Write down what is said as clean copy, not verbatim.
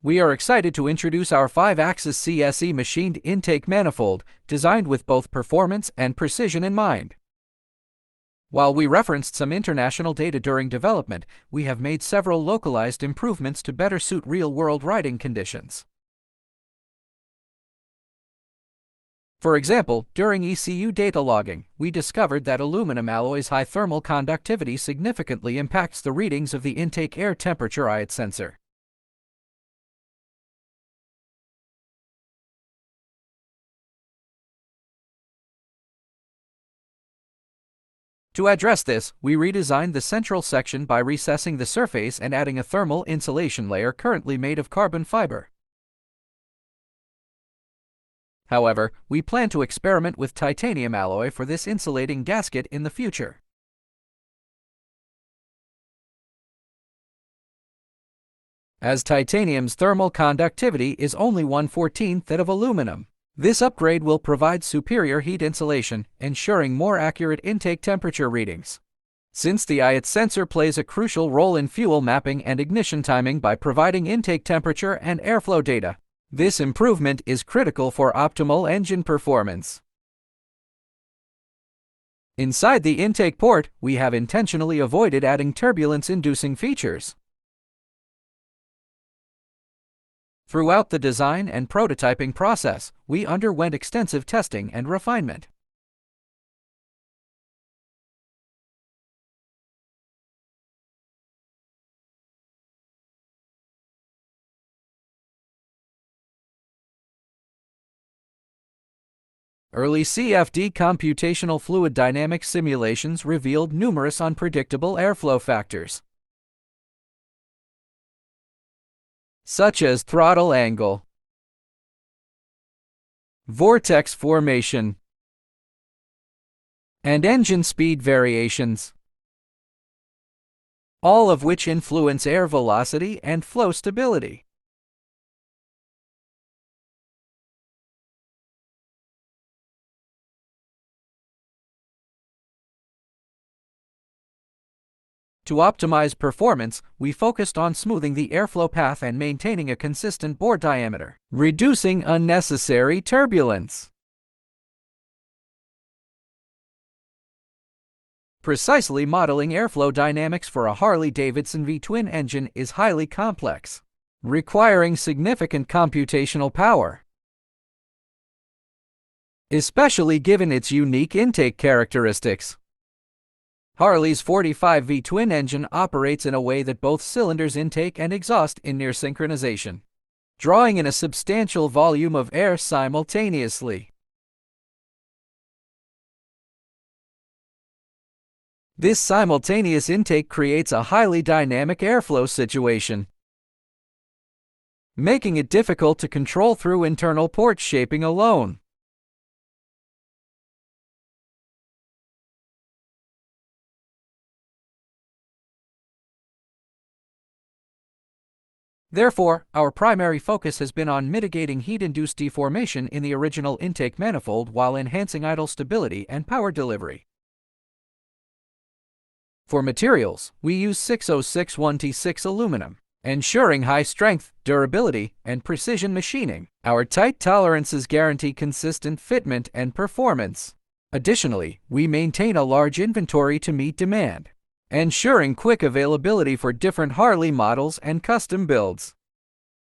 We are excited to introduce our 5-axis CNC machined intake manifold, designed with both performance and precision in mind. While we referenced some international data during development, we have made several localized improvements to better suit real-world riding conditions. For example, during ECU data logging, we discovered that aluminum alloy's high thermal conductivity significantly impacts the readings of the intake air temperature IAT sensor. To address this, we redesigned the central section by recessing the surface and adding a thermal insulation layer currently made of carbon fiber. However, we plan to experiment with titanium alloy for this insulating gasket in the future. As titanium's thermal conductivity is only 1/14 that of aluminum, this upgrade will provide superior heat insulation, ensuring more accurate intake temperature readings. Since the IAT sensor plays a crucial role in fuel mapping and ignition timing by providing intake temperature and airflow data, this improvement is critical for optimal engine performance. Inside the intake port, we have intentionally avoided adding turbulence-inducing features. Throughout the design and prototyping process, we underwent extensive testing and refinement. Early CFD computational fluid dynamics simulations revealed numerous unpredictable airflow factors, such as throttle angle, vortex formation, and engine speed variations, all of which influence air velocity and flow stability. To optimize performance, we focused on smoothing the airflow path and maintaining a consistent bore diameter, reducing unnecessary turbulence. Precisely modeling airflow dynamics for a Harley-Davidson V-twin engine is highly complex, requiring significant computational power, especially given its unique intake characteristics. Harley's 45V twin engine operates in a way that both cylinders intake and exhaust in near synchronization, drawing in a substantial volume of air simultaneously. This simultaneous intake creates a highly dynamic airflow situation, making it difficult to control through internal port shaping alone. Therefore, our primary focus has been on mitigating heat-induced deformation in the original intake manifold while enhancing idle stability and power delivery. For materials, we use 6061T6 aluminum, ensuring high strength, durability, and precision machining. Our tight tolerances guarantee consistent fitment and performance. Additionally, we maintain a large inventory to meet demand, ensuring quick availability for different Harley models and custom builds.